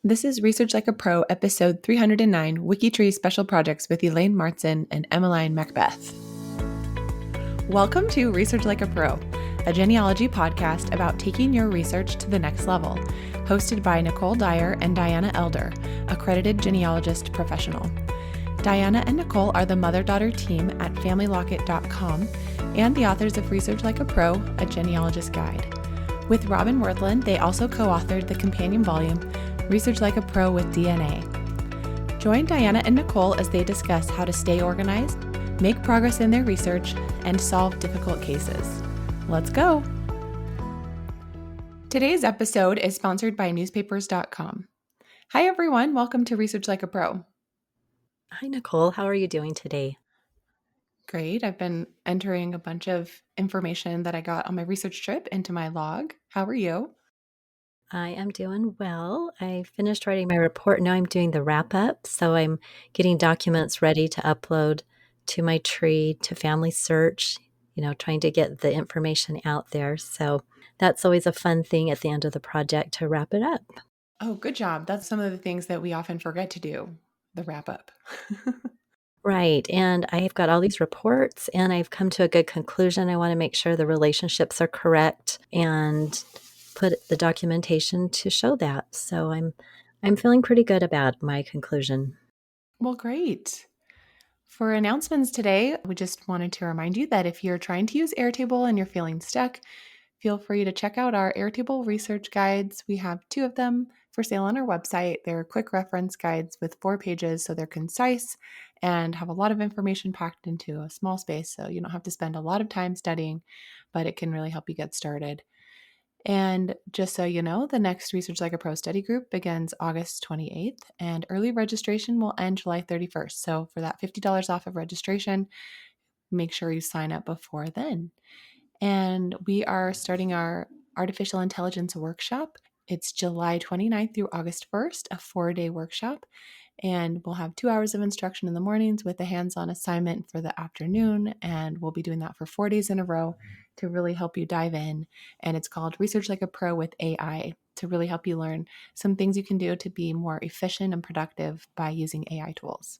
This is Research Like a Pro, episode 309, WikiTree Special Projects with Elaine Martzen and Emmaline MacBeath. Welcome to Research Like a Pro, a genealogy podcast about taking your research to the next level, hosted by Nicole Dyer and Diana Elder, accredited genealogist professional. Diana and Nicole are the mother-daughter team at FamilyLocket.com and the authors of Research Like a Pro, a genealogist guide. With Robin Worthland, they also co-authored the companion volume, Research Like a Pro with DNA. Join Diana and Nicole as they discuss how to stay organized, make progress in their research, and solve difficult cases. Let's go! Today's episode is sponsored by newspapers.com. Hi everyone, welcome to Research Like a Pro. Hi Nicole, how are you doing today? Great. I've been entering a bunch of information that I got on my research trip into my log. How are you? I am doing well. I finished writing my report. Now I'm doing the wrap up. So I'm getting documents ready to upload to my tree, to Family Search, trying to get the information out there. So that's always a fun thing at the end of the project to wrap it up. Oh, good job. That's some of the things that we often forget to do, the wrap up. Right. And I've got all these reports and I've come to a good conclusion. I want to make sure the relationships are correct and put the documentation to show that. So I'm feeling pretty good about my conclusion. Well, great. For announcements today, we just wanted to remind you that if you're trying to use Airtable and you're feeling stuck, feel free to check out our Airtable research guides. We have 2 of them for sale on our website. They're quick reference guides with 4 pages, so they're concise and have a lot of information packed into a small space, so you don't have to spend a lot of time studying, but it can really help you get started. And just so you know, the next Research Like a Pro study group begins August 28th, and early registration will end July 31st. So for that $50 off of registration, make sure you sign up before then. And we are starting our artificial intelligence workshop. It's July 29th through August 1st, a 4-day workshop. And we'll have 2 hours of instruction in the mornings with a hands-on assignment for the afternoon. And we'll be doing that for 4 days in a row to really help you dive in. And it's called Research Like a Pro with AI to really help you learn some things you can do to be more efficient and productive by using AI tools.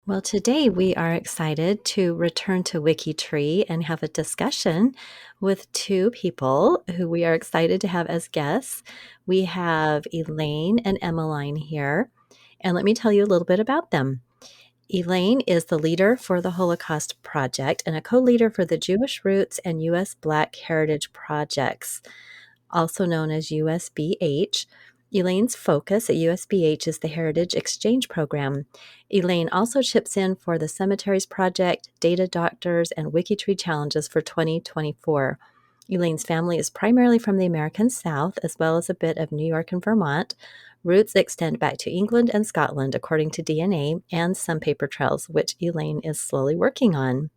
Well, today we are excited to return to WikiTree and have a discussion with 2 people who we are excited to have as guests. We have Elaine and Emmaline here, and let me tell you a little bit about them. Elaine is the leader for the Holocaust Project and a co-leader for the Jewish Roots and U.S. Black Heritage Projects, also known as USBH. Elaine's focus at USBH is the Heritage Exchange Program. Elaine also chips in for the Cemeteries Project, Data Doctors, and WikiTree Challenges for 2024. Elaine's family is primarily from the American South, as well as a bit of New York and Vermont. Roots extend back to England and Scotland, according to DNA, and some paper trails, which Elaine is slowly working on.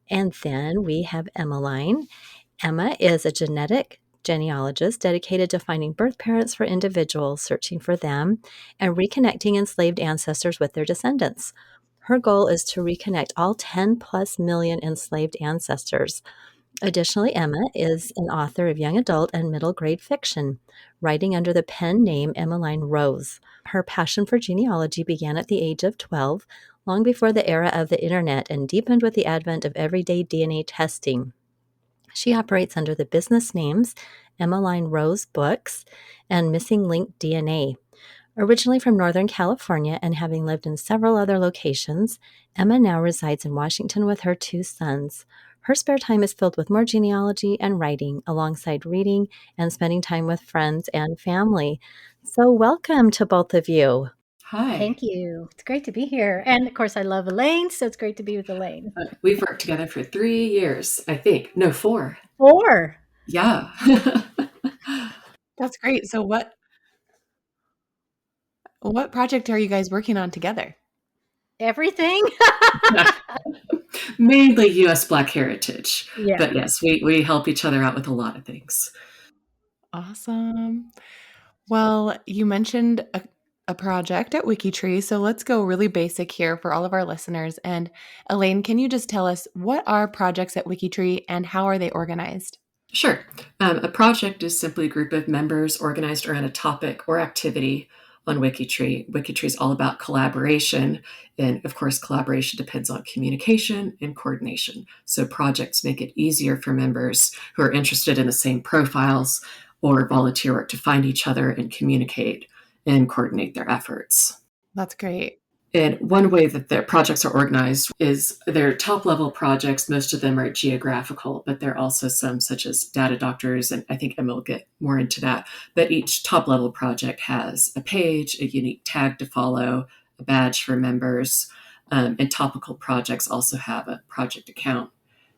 And then we have Emmaline. Emma is a genealogist dedicated to finding birth parents for individuals, searching for them, and reconnecting enslaved ancestors with their descendants. Her goal is to reconnect all 10 plus million enslaved ancestors. Additionally, Emma is an author of young adult and middle grade fiction, writing under the pen name Emmaline Rose. Her passion for genealogy began at the age of 12, long before the era of the internet, and deepened with the advent of everyday DNA testing. She operates under the business names Emmaline Rose Books and Missing Link DNA. Originally from Northern California and having lived in several other locations, Emma now resides in Washington with her 2 sons. Her spare time is filled with more genealogy and writing, alongside reading and spending time with friends and family. So welcome to both of you. Hi. Thank you. It's great to be here. And of course, I love Elaine, so it's great to be with Elaine. We've worked together for 3 years, I think. No, 4. 4. Yeah. That's great. So what project are you guys working on together? Everything. Mainly U.S. Black Heritage. Yeah. But yes, we help each other out with a lot of things. Awesome. Well, you mentioned a project at WikiTree, so let's go really basic here for all of our listeners. And Elaine, can you just tell us what are projects at WikiTree and how are they organized? Sure. A project is simply a group of members organized around a topic or activity, on WikiTree. WikiTree is all about collaboration. And of course, collaboration depends on communication and coordination. So projects make it easier for members who are interested in the same profiles or volunteer work to find each other and communicate and coordinate their efforts. That's great. And one way that their projects are organized is their top level projects. Most of them are geographical, but there are also some such as data doctors. And I think Emma will get more into that. But each top level project has a page, a unique tag to follow, a badge for members. And topical projects also have a project account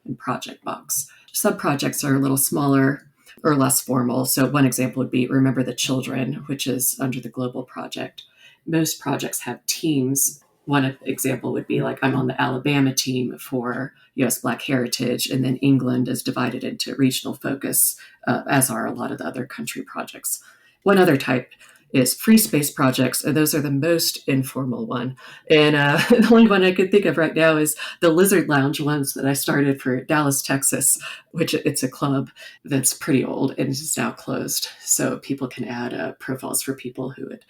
and project box. Sub projects are a little smaller or less formal. So one example would be Remember the Children, which is under the Global Project. Most projects have teams. One example would be like I'm on the Alabama team for U.S. Black Heritage, and then England is divided into regional focus, as are a lot of the other country projects. One other type is free space projects, and those are the most informal one. And the only one I could think of right now is the Lizard Lounge ones that I started for Dallas, Texas, which it's a club that's pretty old and is now closed. So people can add profiles for people who would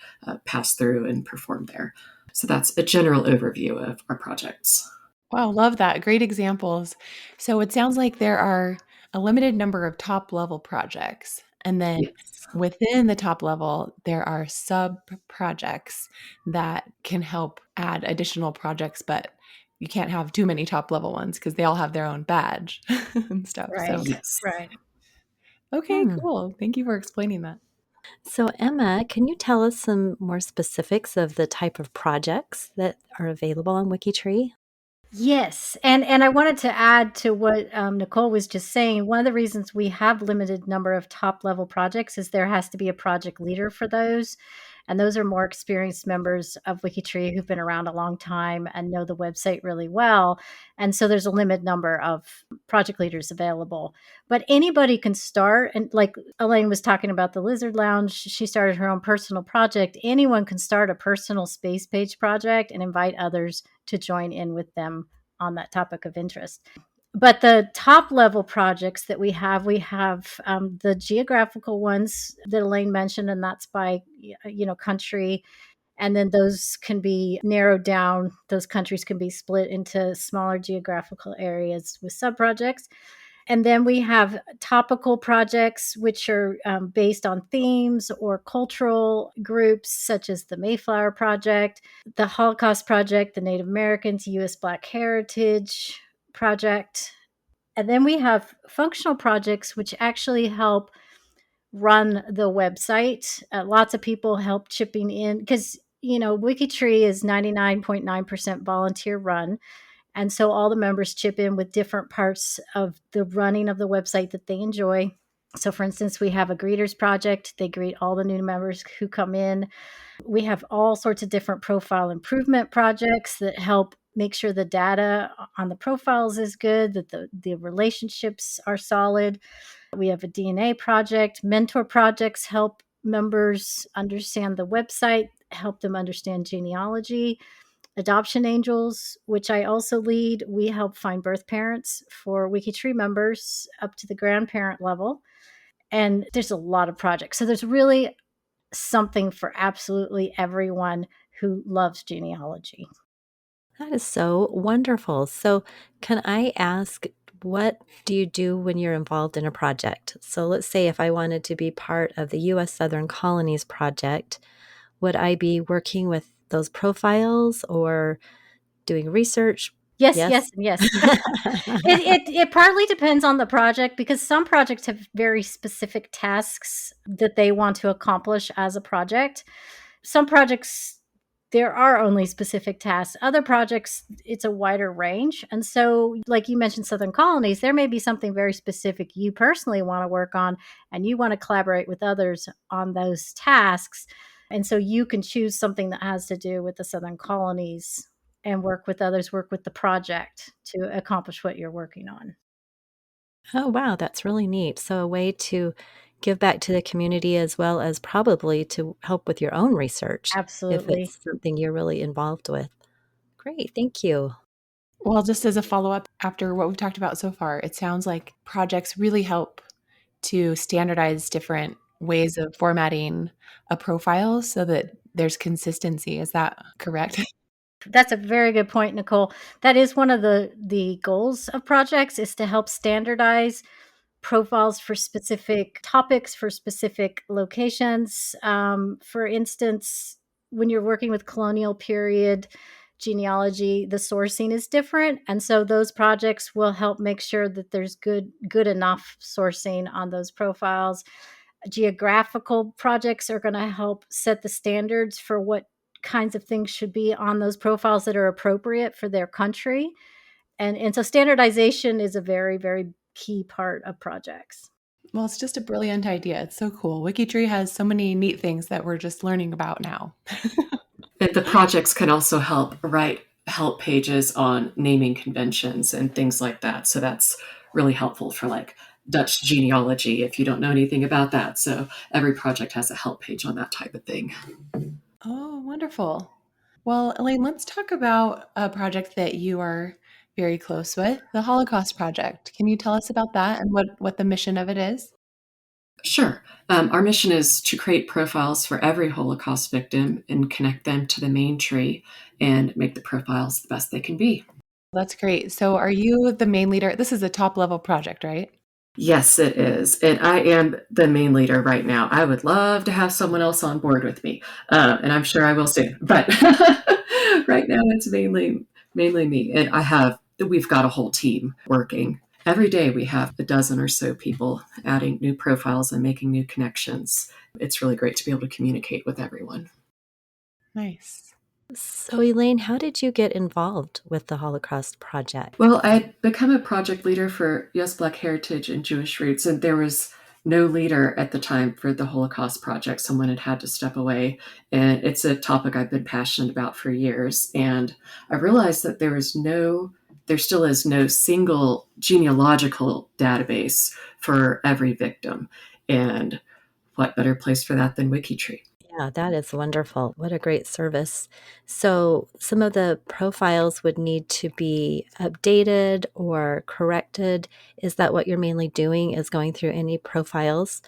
pass through and perform there. So that's a general overview of our projects. Wow, love that. Great examples. So it sounds like there are a limited number of top level projects. And then Yes. within the top level, there are sub projects that can help add additional projects, but you can't have too many top level ones because they all have their own badge and stuff. So, Right. Yes. Right. okay, cool. Thank you for explaining that. So, Emma, can you tell us some more specifics of the type of projects that are available on WikiTree? Yes, and I wanted to add to what Nicole was just saying. One of the reasons we have limited number of top level projects is there has to be a project leader for those, and those are more experienced members of WikiTree who've been around a long time and know the website really well. And so there's a limited number of project leaders available. But anybody can start, and like Elaine was talking about the Lizard Lounge, she started her own personal project. Anyone can start a personal space page project and invite others to join in with them on that topic of interest. But the top level projects that we have the geographical ones that Elaine mentioned, and that's by country. And then those can be narrowed down. Those countries can be split into smaller geographical areas with sub projects. And then we have topical projects, which are based on themes or cultural groups, such as the Mayflower Project, the Holocaust Project, the Native Americans, U.S. Black Heritage Project. And then we have functional projects, which actually help run the website. Lots of people help chipping in because, WikiTree is 99.9% volunteer run. And so all the members chip in with different parts of the running of the website that they enjoy. So, for instance, we have a greeters project. They greet all the new members who come in. We have all sorts of different profile improvement projects that help make sure the data on the profiles is good, that the relationships are solid. We have a DNA project. Mentor projects help members understand the website, help them understand genealogy. Adoption Angels, which I also lead, we help find birth parents for WikiTree members up to the grandparent level. And there's a lot of projects. So there's really something for absolutely everyone who loves genealogy. That is so wonderful. So, can I ask, what do you do when you're involved in a project? So, let's say if I wanted to be part of the U.S. Southern Colonies project, would I be working with those profiles or doing research? Yes, yes, Yes. and yes. It partly depends on the project because some projects have very specific tasks that they want to accomplish as a project. Some projects, there are only specific tasks. Other projects, it's a wider range. And so, like you mentioned, Southern Colonies, there may be something very specific you personally want to work on, and you want to collaborate with others on those tasks. And so you can choose something that has to do with the Southern Colonies and work with others, work with the project to accomplish what you're working on. Oh, wow, that's really neat. So, a way to give back to the community as well as probably to help with your own research if Absolutely. it's something you're really involved with. Great, thank you. Well, just as a follow up after what we've talked about so far, it sounds like projects really help to standardize different ways of formatting a profile so that there's consistency. Is that correct? That's a very good point, Nicole. That is one of the goals of projects, is to help standardize profiles for specific topics, for specific locations. For instance, when you're working with colonial period genealogy, the sourcing is different, and so those projects will help make sure that there's good enough sourcing on those profiles. Geographical projects are going to help set the standards for what kinds of things should be on those profiles that are appropriate for their country. And so standardization is a very, very key part of projects. Well, it's just a brilliant idea. It's so cool. WikiTree has so many neat things that we're just learning about now. And the projects can also help write help pages on naming conventions and things like that. So that's really helpful for like Dutch genealogy if you don't know anything about that. So every project has a help page on that type of thing. Oh, wonderful. Well, Elaine, let's talk about a project that you are very close with, the Holocaust Project. Can you tell us about that and what the mission of it is? Sure. Our mission is to create profiles for every Holocaust victim and connect them to the main tree and make the profiles the best they can be. That's great. So, are you the main leader? This is a top level project, right? Yes, it is. And I am the main leader right now. I would love to have someone else on board with me, and I'm sure I will soon. But right now, it's mainly me. And we've got a whole team working. Every day, we have a dozen or so people adding new profiles and making new connections. It's really great to be able to communicate with everyone. Nice. So, Elaine, how did you get involved with the Holocaust Project? Well, I'd become a project leader for U.S. Black Heritage and Jewish Roots, and there was no leader at the time for the Holocaust Project. Someone had to step away, and it's a topic I've been passionate about for years. And I realized that there still is no single genealogical database for every victim. And what better place for that than WikiTree? Yeah, that is wonderful. What a great service. So, some of the profiles would need to be updated or corrected. Is that what you're mainly doing, is going through any profiles?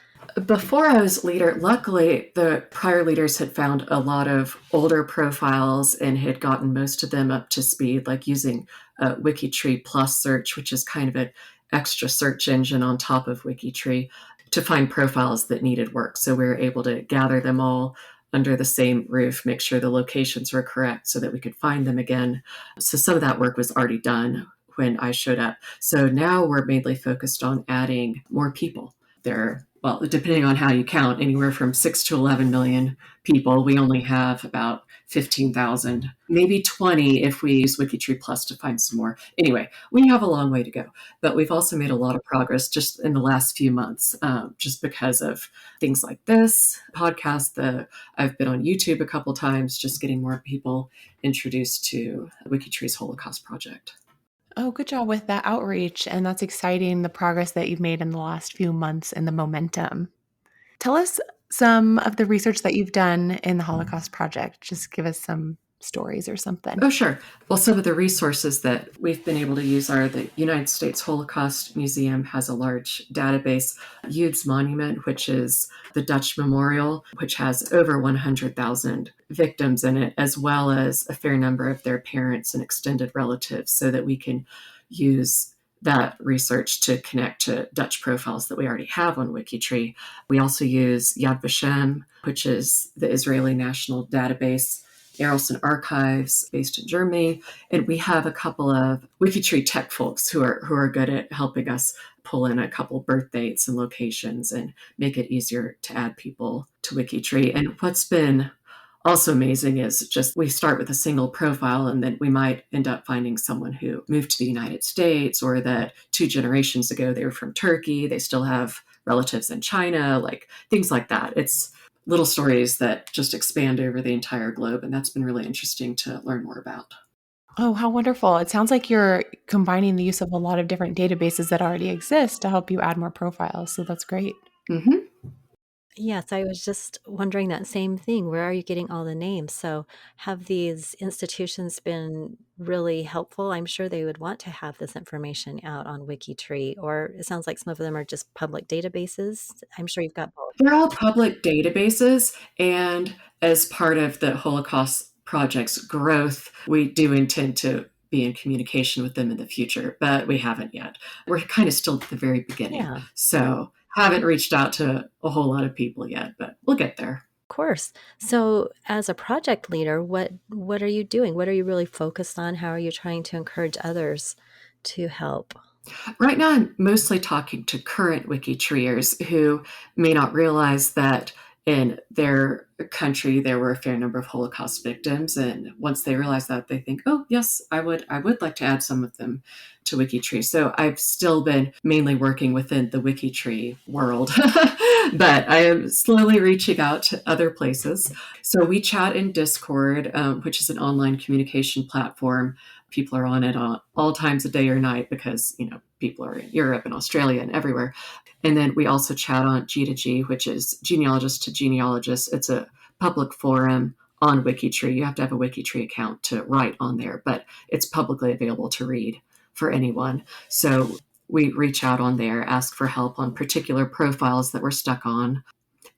Before I was leader, luckily the prior leaders had found a lot of older profiles and had gotten most of them up to speed, like using WikiTree Plus search, which is kind of an extra search engine on top of WikiTree to find profiles that needed work. So we were able to gather them all under the same roof, make sure the locations were correct so that we could find them again. So some of that work was already done when I showed up. So now we're mainly focused on adding more people. Well, depending on how you count, anywhere from 6 to 11 million people. We only have about 15,000, maybe 20 if we use WikiTree Plus to find some more. Anyway, we have a long way to go, but we've also made a lot of progress just in the last few months, just because of things like this podcast. I've been on YouTube a couple times, just getting more people introduced to WikiTree's Holocaust Project. Oh, good job with that outreach. And that's exciting, the progress that you've made in the last few months and the momentum. Tell us some of the research that you've done in the Holocaust Project. Just give us some stories or something. Oh, sure. Well, some of the resources that we've been able to use are the United States Holocaust Museum has a large database, Jood's Monument, which is the Dutch memorial, which has over 100,000 victims in it, as well as a fair number of their parents and extended relatives, so that we can use that research to connect to Dutch profiles that we already have on WikiTree. We also use Yad Vashem, which is the Israeli national database, Arlson Archives based in Germany. And we have a couple of WikiTree tech folks who are good at helping us pull in a couple birth dates and locations and make it easier to add people to WikiTree. And what's been also amazing is just we start with a single profile, and then we might end up finding someone who moved to the United States, or that 2 generations ago they were from Turkey. They still have relatives in China, like things like that. It's little stories that just expand over the entire globe. And that's been really interesting to learn more about. Oh, how wonderful. It sounds like you're combining the use of a lot of different databases that already exist to help you add more profiles. So that's great. Mm-hmm. Yes, I was just wondering that same thing. Where are you getting all the names? So, have these institutions been really helpful? I'm sure they would want to have this information out on WikiTree, or it sounds like some of them are just public databases. I'm sure you've got both. They're all public databases, and as part of the Holocaust Project's growth, we do intend to be in communication with them in the future, but we haven't yet. We're kind of still at the very beginning, Yeah, so haven't reached out to a whole lot of people yet, but we'll get there. of course. So, as a project leader, what are you doing? What are you really focused on? How are you trying to encourage others to help? Right now, I'm mostly talking to current Wikitreers who may not realize that in their country there were a fair number of Holocaust victims, and once they realize that, they think, "Oh, yes, I would like to add some of them to Wikitree." So I've still been mainly working within the Wikitree world, but I am slowly reaching out to other places. So we chat in Discord, which is an online communication platform. People are on it all times of day or night because people are in Europe and Australia and everywhere. And then we also chat on G2G, which is genealogist to genealogist. It's a public forum on WikiTree. You have to have a WikiTree account to write on there, but it's publicly available to read for anyone. So we reach out on there, ask for help on particular profiles that we're stuck on.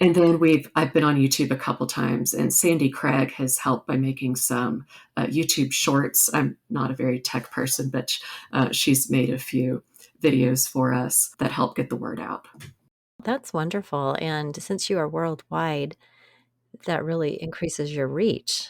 And then I've been on YouTube a couple times, and Sandy Craig has helped by making some YouTube shorts. I'm not a very tech person, but she's made a few videos for us that help get the word out. That's wonderful. And since you are worldwide, that really increases your reach.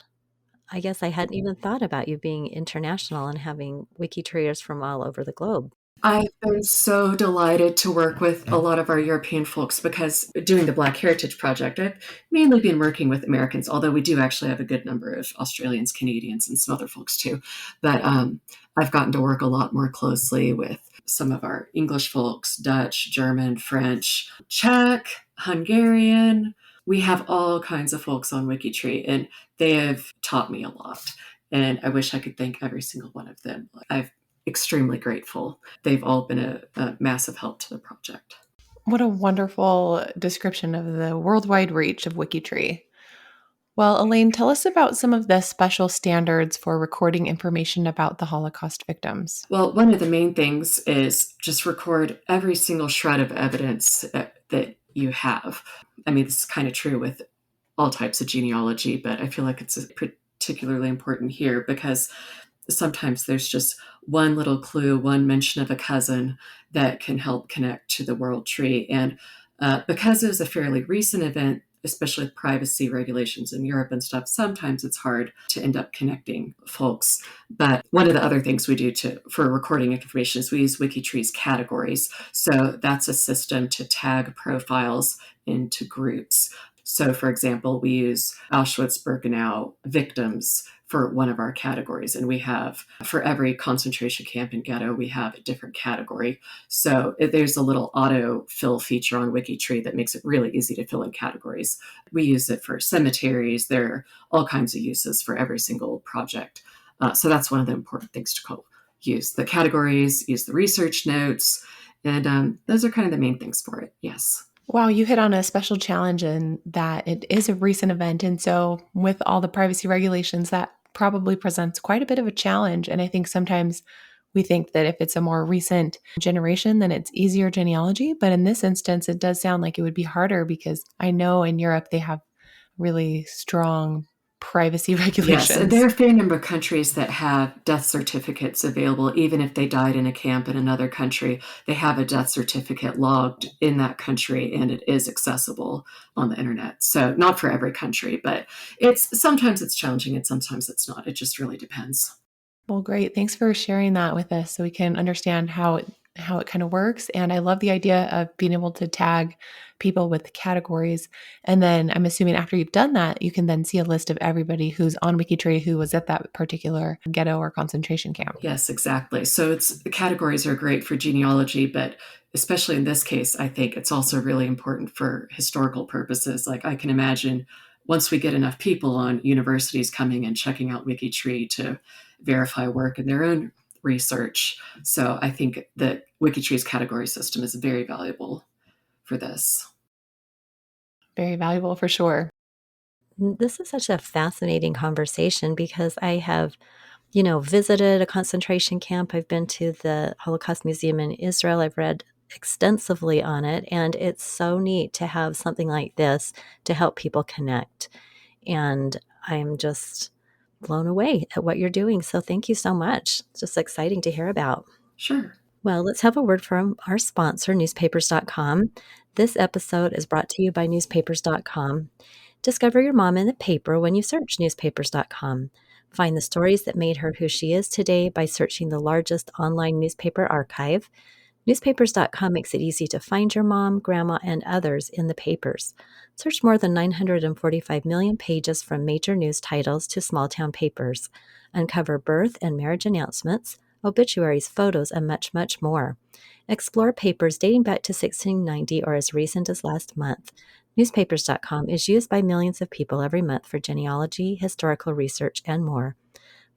I guess I hadn't even thought about you being international and having Wikitreers from all over the globe. I've been so delighted to work with a lot of our European folks because doing the Black Heritage Project, I've mainly been working with Americans, although we do actually have a good number of Australians, Canadians, and some other folks too. But I've gotten to work a lot more closely with some of our English folks, Dutch, German, French, Czech, Hungarian. We have all kinds of folks on WikiTree, and they have taught me a lot. And I wish I could thank every single one of them. I've extremely grateful. They've all been a massive help to the project. What a wonderful description of the worldwide reach of WikiTree. Well, Elaine, tell us about some of the special standards for recording information about the Holocaust victims. Well, one of the main things is just record every single shred of evidence that you have. I mean, this is kind of true with all types of genealogy, but I feel like it's particularly important here because sometimes there's just one little clue, one mention of a cousin that can help connect to the world tree. And because it was a fairly recent event, especially with privacy regulations in Europe and stuff, sometimes it's hard to end up connecting folks. But one of the other things we do for recording information is we use WikiTree's categories. So that's a system to tag profiles into groups. So, for example, we use Auschwitz-Birkenau victims for one of our categories. And we have, for every concentration camp and ghetto, we have a different category. So there's a little auto fill feature on WikiTree that makes it really easy to fill in categories. We use it for cemeteries. There are all kinds of uses for every single project. So that's one of the important things to use the categories, use the research notes, and those are kind of the main things for it. Yes. Wow, you hit on a special challenge in that it is a recent event. And so, with all the privacy regulations, that probably presents quite a bit of a challenge. And I think sometimes we think that if it's a more recent generation, then it's easier genealogy. But in this instance, it does sound like it would be harder because I know in Europe they have really strong privacy Yes, and regulations. there are a fair number of countries that have death certificates available, even if they died in a camp in another country. They have a death certificate logged in that country, and it is accessible on the internet. So, not for every country, but sometimes it's challenging and sometimes it's not. It just really depends. Well, great. Thanks for sharing that with us so we can understand how it kind of works. And I love the idea of being able to tag people with categories. And then I'm assuming after you've done that, you can then see a list of everybody who's on WikiTree who was at that particular ghetto or concentration camp. Yes, exactly. So the categories are great for genealogy, but especially in this case, I think it's also really important for historical purposes. Like I can imagine once we get enough people on universities coming and checking out WikiTree to verify work in their own research. So I think that WikiTree's category system is very valuable for this. Very valuable for sure. This is such a fascinating conversation because I have, visited a concentration camp. I've been to the Holocaust Museum in Israel. I've read extensively on it, and it's so neat to have something like this to help people connect. And I'm just blown away at what you're doing. So thank you so much. It's just exciting to hear about. Sure. Well, let's have a word from our sponsor, newspapers.com. This episode is brought to you by newspapers.com. Discover your mom in the paper when you search newspapers.com. Find the stories that made her who she is today by searching the largest online newspaper archive. Newspapers.com makes it easy to find your mom, grandma, and others in the papers. Search more than 945 million pages from major news titles to small-town papers. Uncover birth and marriage announcements, obituaries, photos, and much, much more. Explore papers dating back to 1690 or as recent as last month. Newspapers.com is used by millions of people every month for genealogy, historical research, and more.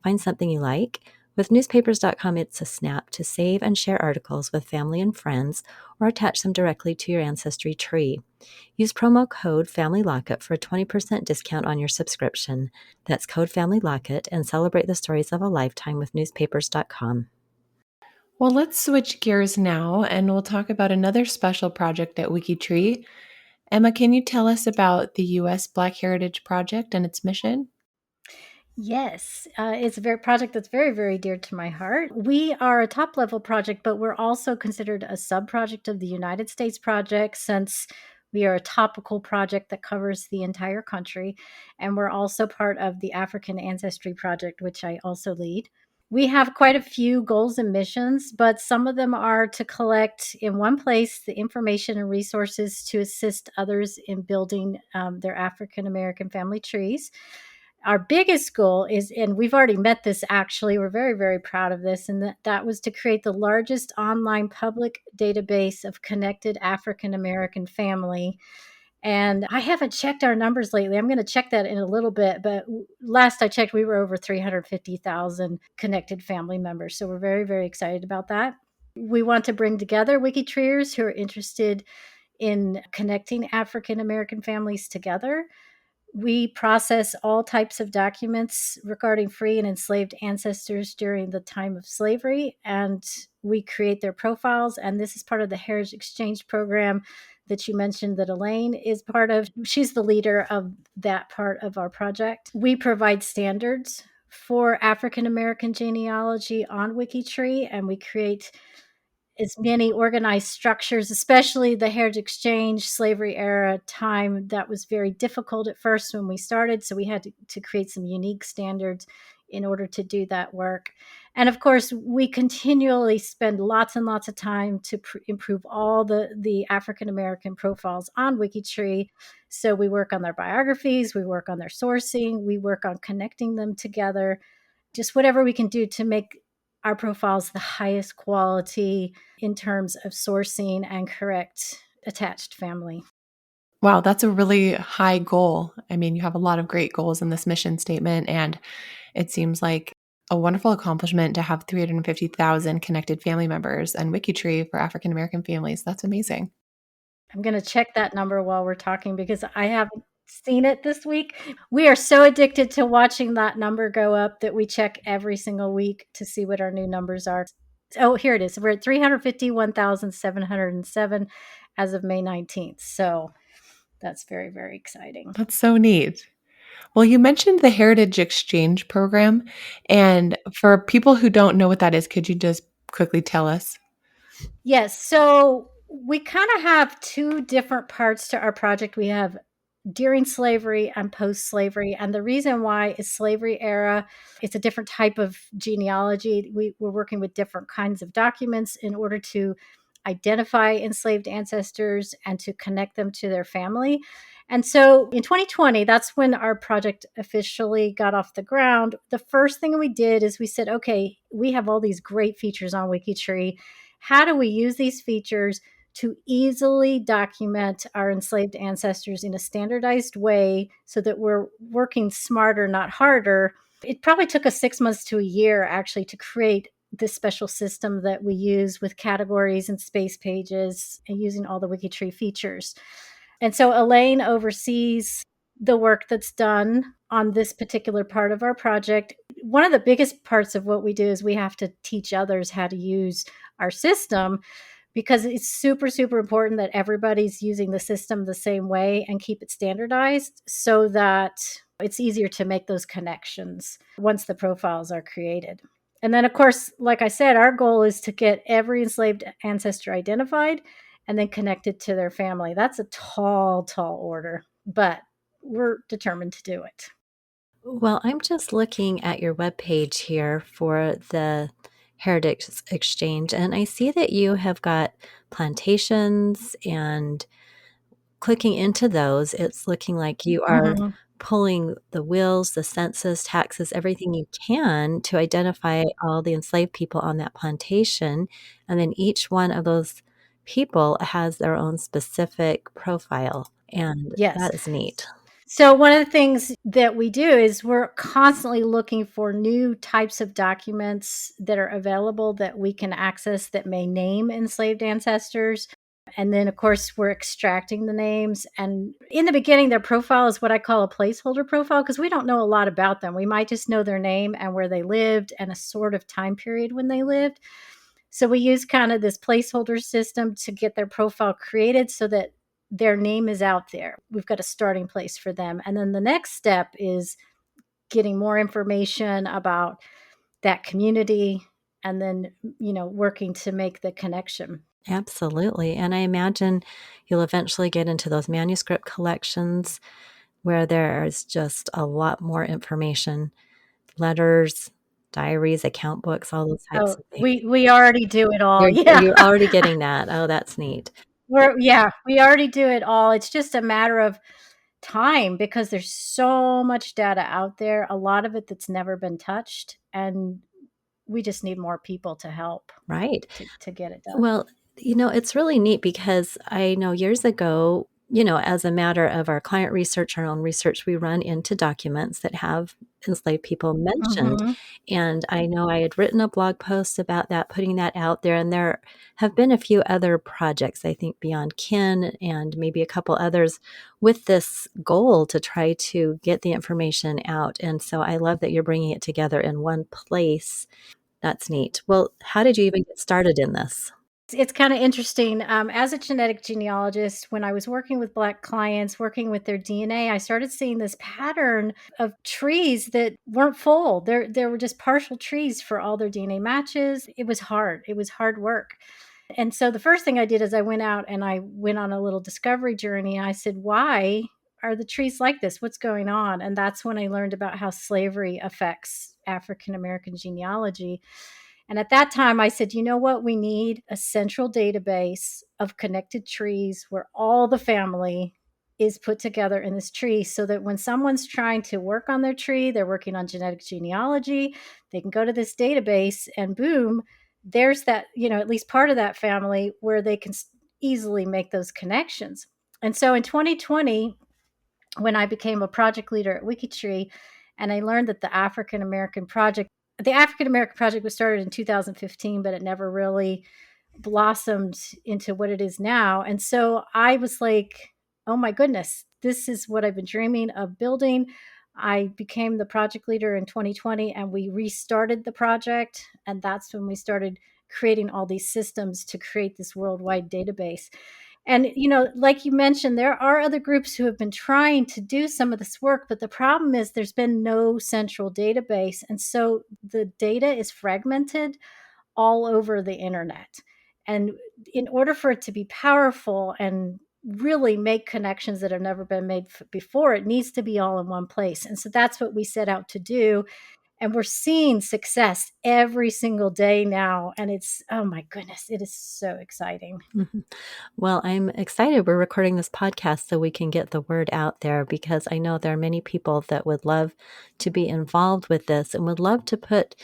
Find something you like? With newspapers.com, it's a snap to save and share articles with family and friends or attach them directly to your ancestry tree. Use promo code FamilyLocket for a 20% discount on your subscription. That's code FamilyLocket and celebrate the stories of a lifetime with newspapers.com. Well, let's switch gears now and we'll talk about another special project at WikiTree. Emma, can you tell us about the U.S. Black Heritage Project and its mission? Yes, it's a very project that's very, very dear to my heart. We are a top level project, but we're also considered a sub project of the United States project since we are a topical project that covers the entire country. And we're also part of the African Ancestry Project, which I also lead. We have quite a few goals and missions, but some of them are to collect in one place the information and resources to assist others in building their African American family trees. Our biggest goal is, and we've already met this actually, we're very, very proud of this, and that was to create the largest online public database of connected African American family. And I haven't checked our numbers lately. I'm going to check that in a little bit. But last I checked, we were over 350,000 connected family members. So we're very, very excited about that. We want to bring together WikiTreeers who are interested in connecting African American families together. We process all types of documents regarding free and enslaved ancestors during the time of slavery, and we create their profiles. And this is part of the Heritage Exchange program that you mentioned that Elaine is part of. She's the leader of that part of our project. We provide standards for African American genealogy on WikiTree, and we create as many organized structures, especially the Heritage Exchange slavery era time. That was very difficult at first when we started. So we had to create some unique standards in order to do that work. And of course, we continually spend lots and lots of time to improve all the African American profiles on WikiTree. So we work on their biographies, we work on their sourcing, we work on connecting them together, just whatever we can do to make our profiles the highest quality in terms of sourcing and correct attached family. Wow, that's a really high goal. I mean, you have a lot of great goals in this mission statement, and it seems like a wonderful accomplishment to have 350,000 connected family members and WikiTree for African American families. That's amazing. I'm going to check that number while we're talking because I haven't seen it this week. We are so addicted to watching that number go up that we check every single week to see what our new numbers are. Oh, here it is. We're at 351,707 as of May 19th. So that's very, very exciting. That's so neat. Well, you mentioned the Heritage Exchange program. And for people who don't know what that is, could you just quickly tell us? Yes. So we kind of have two different parts to our project. We have during slavery and post slavery. And the reason why is slavery era, it's a different type of genealogy. We're working with different kinds of documents in order to identify enslaved ancestors and to connect them to their family. And so in 2020, that's when our project officially got off the ground. The first thing we did is we said, okay, we have all these great features on WikiTree. How do we use these features to easily document our enslaved ancestors in a standardized way so that we're working smarter, not harder? It probably took us 6 months to a year actually to create this special system that we use with categories and space pages and using all the WikiTree features. And so Elaine oversees the work that's done on this particular part of our project. One of the biggest parts of what we do is we have to teach others how to use our system, because it's super, super important that everybody's using the system the same way and keep it standardized so that it's easier to make those connections once the profiles are created. And then, of course, like I said, our goal is to get every enslaved ancestor identified and then connected to their family. That's a tall, tall order, but we're determined to do it. Well, I'm just looking at your webpage here for the Heritage Exchange, and I see that you have got plantations, and clicking into those, it's looking like you are Mm-hmm. pulling the wills, the census, taxes, everything you can to identify all the enslaved people on that plantation. And then each one of those people has their own specific profile. And Yes. that is neat. So one of the things that we do is we're constantly looking for new types of documents that are available that we can access that may name enslaved ancestors. And then, of course, we're extracting the names. And in the beginning, their profile is what I call a placeholder profile, because we don't know a lot about them. We might just know their name and where they lived and a sort of time period when they lived. So we use kind of this placeholder system to get their profile created so that their name is out there. We've got a starting place for them. And then the next step is getting more information about that community and then, working to make the connection. Absolutely. And I imagine you'll eventually get into those manuscript collections where there's just a lot more information, letters, diaries, account books, all those types Oh, of things. we already do it all. Are Yeah. you already getting that? Oh, that's neat. We already do it all. It's just a matter of time because there's so much data out there, a lot of it that's never been touched, and we just need more people to help Right. to get it done. Well, it's really neat because I know years ago, as a matter of our client research, our own research, we run into documents that have enslaved people mentioned. Mhm. And I know I had written a blog post about that, putting that out there. And there have been a few other projects, I think Beyond Kin and maybe a couple others with this goal to try to get the information out. And so I love that you're bringing it together in one place. That's neat. Well, how did you even get started in this? It's kind of interesting. As a genetic genealogist, when I was working with Black clients, working with their DNA, I started seeing this pattern of trees that weren't full. There were just partial trees for all their DNA matches. It was hard. It was hard work. And so the first thing I did is I went out and I went on a little discovery journey. I said, why are the trees like this? What's going on? And that's when I learned about how slavery affects African American genealogy. And at that time, I said, you know what? We need a central database of connected trees where all the family is put together in this tree so that when someone's trying to work on their tree, they're working on genetic genealogy, they can go to this database and boom, there's that, at least part of that family where they can easily make those connections. And so in 2020, when I became a project leader at WikiTree, and I learned that the African American Project was started in 2015, but it never really blossomed into what it is now. And so I was like, oh my goodness, this is what I've been dreaming of building. I became the project leader in 2020 and we restarted the project. And that's when we started creating all these systems to create this worldwide database. And, like you mentioned, there are other groups who have been trying to do some of this work, but the problem is there's been no central database. And so the data is fragmented all over the internet. And in order for it to be powerful and really make connections that have never been made before, it needs to be all in one place. And so that's what we set out to do. And we're seeing success every single day now. And it's, oh my goodness, it is so exciting. Mhm. Well, I'm excited we're recording this podcast so we can get the word out there because I know there are many people that would love to be involved with this and would love to put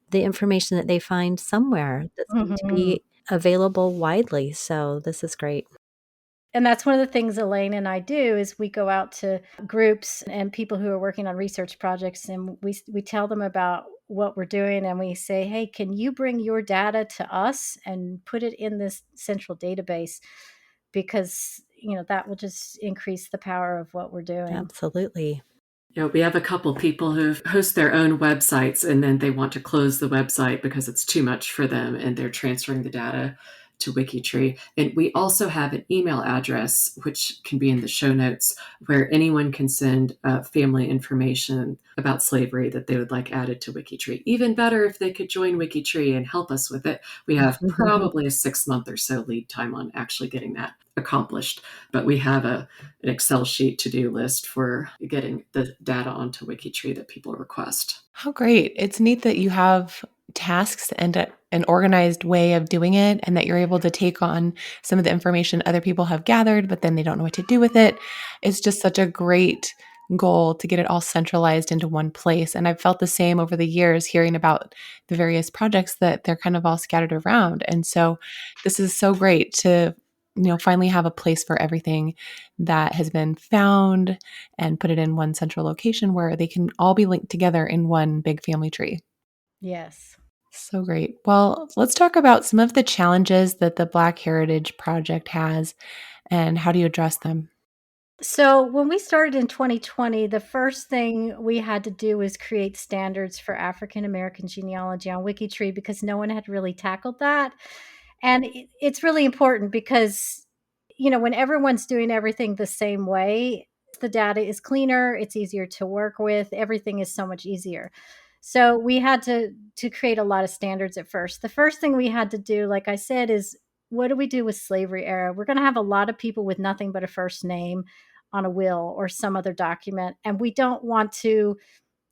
the information that they find somewhere that's going to Mhm. be available widely. So this is great. And that's one of the things Elaine and I do is we go out to groups and people who are working on research projects and we tell them about what we're doing and we say, hey, can you bring your data to us and put it in this central database? Because, that will just increase the power of what we're doing. Absolutely. We have a couple people who host their own websites and then they want to close the website because it's too much for them and they're transferring the data to WikiTree. And we also have an email address, which can be in the show notes, where anyone can send family information about slavery that they would like added to WikiTree. Even better if they could join WikiTree and help us with it. We have probably a 6-month or so lead time on actually getting that accomplished, but we have an Excel sheet to-do list for getting the data onto WikiTree that people request. How great. It's neat that you have tasks and an organized way of doing it, and that you're able to take on some of the information other people have gathered, but then they don't know what to do with it. It's just such a great goal to get it all centralized into one place. And I've felt the same over the years, hearing about the various projects that they're kind of all scattered around. And so this is so great to finally have a place for everything that has been found and put it in one central location where they can all be linked together in one big family tree. Yes. So great. Well, let's talk about some of the challenges that the Black Heritage Project has and how do you address them? So when we started in 2020, the first thing we had to do was create standards for African American genealogy on WikiTree because no one had really tackled that. And it's really important because, when everyone's doing everything the same way, the data is cleaner, it's easier to work with, everything is so much easier. So we had to create a lot of standards at first. The first thing we had to do, like I said, is what do we do with slavery era? We're going to have a lot of people with nothing but a first name on a will or some other document. And we don't want to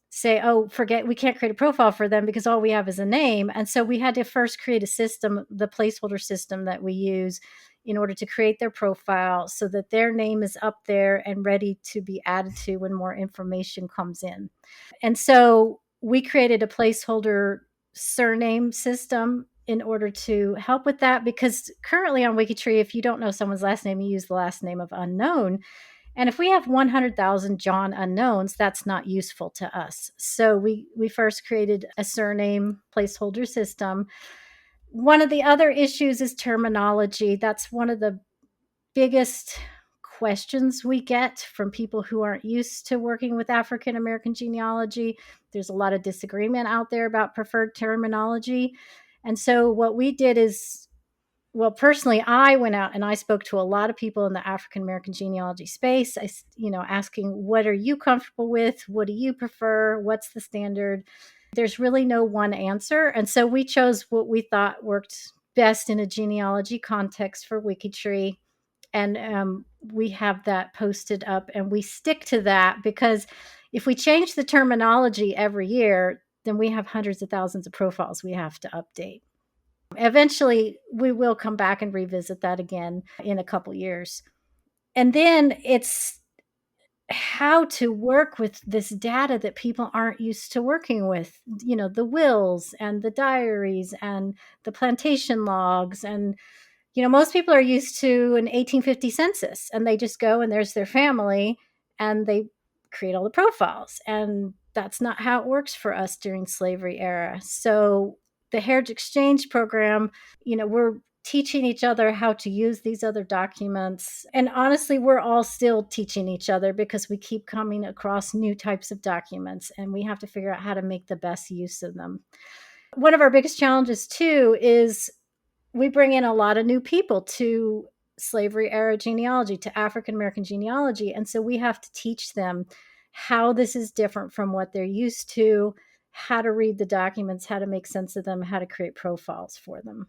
say, oh, forget, we can't create a profile for them because all we have is a name. And so we had to first create a system, the placeholder system that we use in order to create their profile so that their name is up there and ready to be added to when more information comes in. And so we created a placeholder surname system in order to help with that, because currently on WikiTree, if you don't know someone's last name, you use the last name of unknown. And if we have 100,000 John unknowns, that's not useful to us. So we first created a surname placeholder system. One of the other issues is terminology. That's one of the biggest questions we get from people who aren't used to working with African American genealogy. There's a lot of disagreement out there about preferred terminology. And so what we did is, well, personally, I went out and I spoke to a lot of people in the African American genealogy space, asking, what are you comfortable with? What do you prefer? What's the standard? There's really no one answer. And so we chose what we thought worked best in a genealogy context for WikiTree. And we have that posted up and we stick to that, because if we change the terminology every year, then we have hundreds of thousands of profiles we have to update. Eventually, we will come back and revisit that again in a couple years. And then it's how to work with this data that people aren't used to working with, the wills and the diaries and the plantation logs. And, most people are used to an 1850 census and they just go and there's their family and they create all the profiles. And that's not how it works for us during slavery era. So the Heritage Exchange Program, we're teaching each other how to use these other documents. And honestly, we're all still teaching each other because we keep coming across new types of documents and we have to figure out how to make the best use of them. One of our biggest challenges too is we bring in a lot of new people to slavery era genealogy, to African American genealogy. And so we have to teach them how this is different from what they're used to, how to read the documents, how to make sense of them, how to create profiles for them.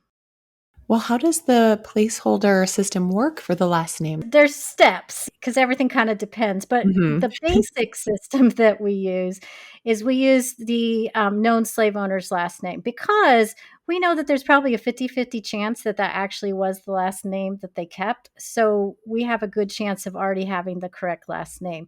Well, how does the placeholder system work for the last name? There's steps because everything kind of depends. But the basic system that we use is we use the known slave owner's last name, because we know that there's probably a 50-50 chance that actually was the last name that they kept. So we have a good chance of already having the correct last name.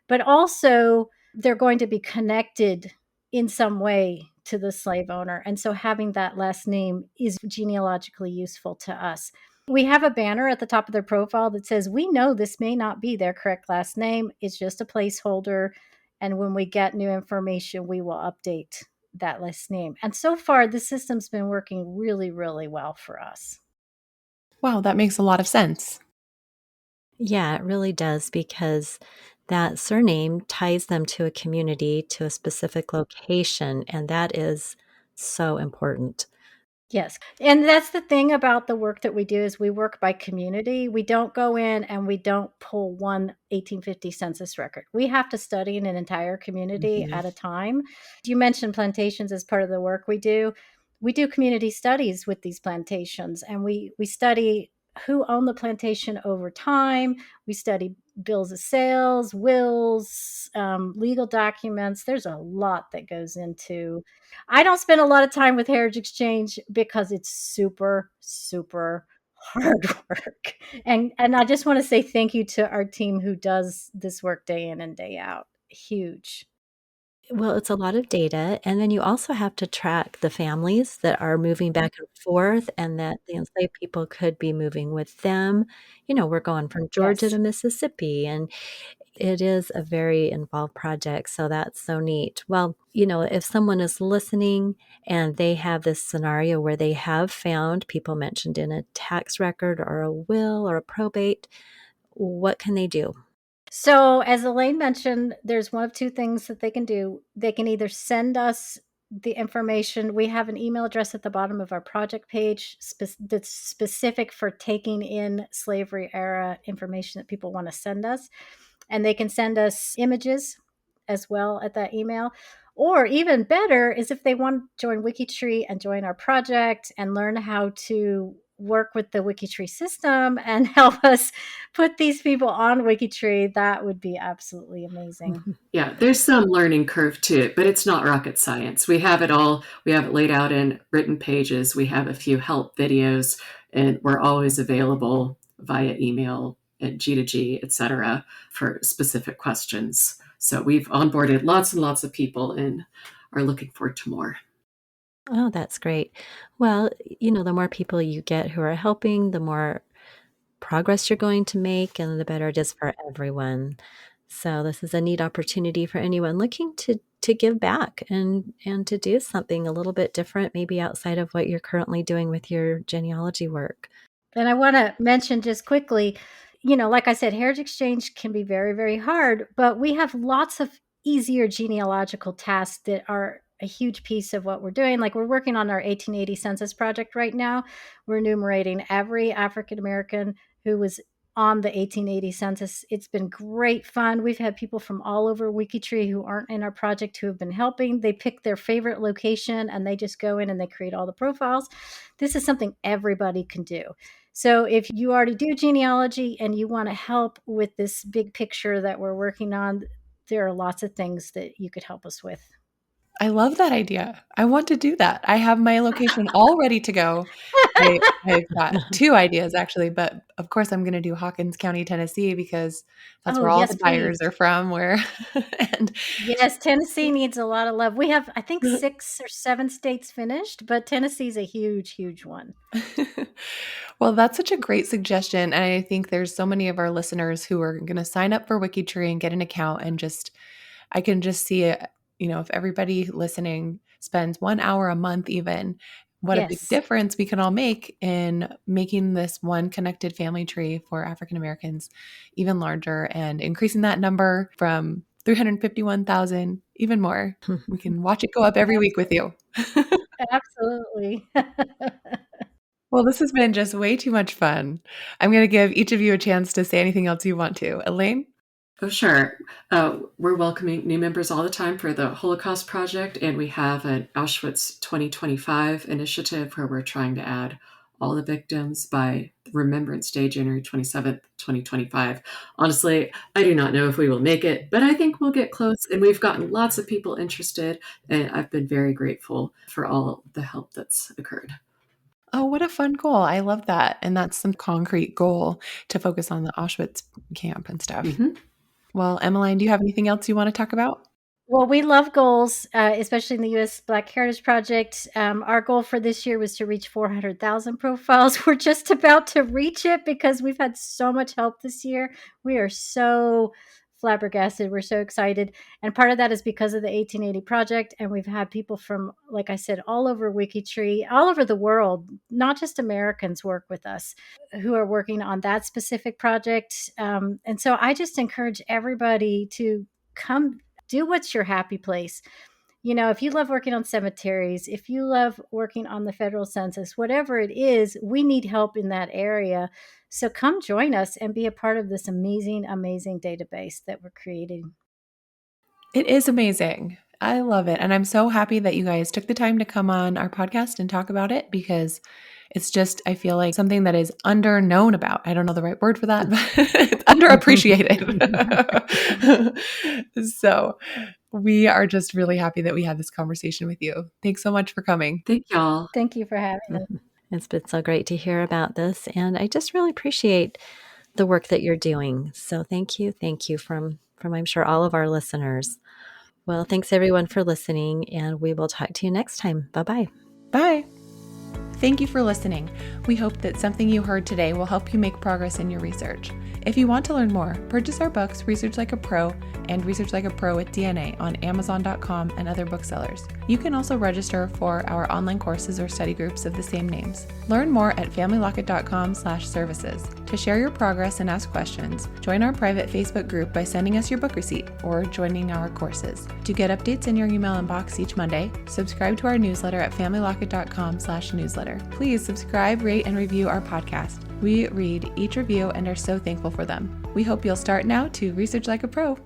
But also, they're going to be connected in some way to the slave owner. And so having that last name is genealogically useful to us. We have a banner at the top of their profile that says, we know this may not be their correct last name. It's just a placeholder. And when we get new information, we will update that last name. And so far, the system's been working really, really well for us. Wow, that makes a lot of sense. Yeah, it really does, because that surname ties them to a community, to a specific location, and that is so important. Yes. And that's the thing about the work that we do is we work by community. We don't go in and we don't pull one 1850 census record. We have to study in an entire community Mhm. at a time. You mentioned plantations as part of the work we do. We do community studies with these plantations, and we study who owned the plantation over time. We study bills of sales, wills, legal documents. There's a lot that goes into. I don't spend a lot of time with Heritage Exchange because it's super, super hard work. And I just want to say thank you to our team who does this work day in and day out. Huge. Well, it's a lot of data, and then you also have to track the families that are moving back and forth, and that the enslaved people could be moving with them. We're going from Georgia Yes. to Mississippi, and it is a very involved project, so that's so neat. Well, if someone is listening and they have this scenario where they have found people mentioned in a tax record or a will or a probate, what can they do? So, as Elaine mentioned, there's one of two things that they can do. They can either send us the information. We have an email address at the bottom of our project page that's specific for taking in slavery era information that people want to send us. And they can send us images as well at that email. Or even better is if they want to join WikiTree and join our project and learn how to work with the WikiTree system and help us put these people on WikiTree, that would be absolutely amazing. Yeah, there's some learning curve to it, but it's not rocket science. We have it all. We have it laid out in written pages. We have a few help videos, and we're always available via email and G2G, etc., for specific questions. So we've onboarded lots and lots of people and are looking forward to more. Oh, that's great. Well, the more people you get who are helping, the more progress you're going to make, and the better it is for everyone. So this is a neat opportunity for anyone looking to give back and to do something a little bit different, maybe outside of what you're currently doing with your genealogy work. And I want to mention just quickly, like I said, Heritage Exchange can be very, very hard, but we have lots of easier genealogical tasks that are a huge piece of what we're doing. Like we're working on our 1880 census project right now. We're enumerating every African American who was on the 1880 census. It's been great fun. We've had people from all over WikiTree who aren't in our project who have been helping. They pick their favorite location and they just go in and they create all the profiles. This is something everybody can do. So if you already do genealogy and you want to help with this big picture that we're working on, there are lots of things that you could help us with. I love that idea. I want to do that. I have my location all ready to go. I've got 2 ideas actually, but of course I'm gonna do Hawkins County, Tennessee, because that's Oh, where all yes, the please. buyers are from, where and Yes, Tennessee needs a lot of love. We have, I think, 6 or 7 states finished, but Tennessee's a huge, huge one. Well, that's such a great suggestion, and I think there's so many of our listeners who are gonna sign up for WikiTree and get an account and just I can just see it, if everybody listening spends 1 hour a month even, what a big Yes. difference we can all make in making this one connected family tree for African Americans even larger and increasing that number from 351,000 even more. We can watch it go up every week with you. Absolutely. Well, this has been just way too much fun. I'm gonna give each of you a chance to say anything else you want to. Elaine? Oh, sure. We're welcoming new members all the time for the Holocaust Project, and we have an Auschwitz 2025 initiative where we're trying to add all the victims by Remembrance Day, January 27th, 2025. Honestly, I do not know if we will make it, but I think we'll get close, and we've gotten lots of people interested, and I've been very grateful for all the help that's occurred. Oh, what a fun goal. I love that. And that's some concrete goal to focus on the Auschwitz camp and stuff. Mhm. Well, Emmeline, do you have anything else you want to talk about? Well, we love goals, especially in the U.S. Black Heritage Project. Our goal for this year was to reach 400,000 profiles. We're just about to reach it because we've had so much help this year. We are so flabbergasted. We're so excited. And part of that is because of the 1880 project. And we've had people from, like I said, all over WikiTree, all over the world, not just Americans, work with us who are working on that specific project. And so I just encourage everybody to come do what's your happy place. If you love working on cemeteries, if you love working on the federal census, whatever it is, we need help in that area. So come join us and be a part of this amazing, amazing database that we're creating. It is amazing. I love it. And I'm so happy that you guys took the time to come on our podcast and talk about it, because it's just, I feel like something that is underknown about. I don't know the right word for that, but it's underappreciated. So we are just really happy that we had this conversation with you. Thanks so much for coming. Thank y'all. Thank you for having us. It's been so great to hear about this. And I just really appreciate the work that you're doing. So thank you. Thank you from I'm sure all of our listeners. Well, thanks everyone for listening, and we will talk to you next time. Bye-bye. Bye. Thank you for listening. We hope that something you heard today will help you make progress in your research. If you want to learn more, purchase our books, Research Like a Pro and Research Like a Pro with DNA on Amazon.com and other booksellers. You can also register for our online courses or study groups of the same names. Learn more at familylocket.com/services. To share your progress and ask questions, join our private Facebook group by sending us your book receipt or joining our courses. To get updates in your email inbox each Monday, subscribe to our newsletter at familylocket.com/newsletter. Please subscribe, rate, and review our podcast. We read each review and are so thankful for them. We hope you'll start now to research like a pro.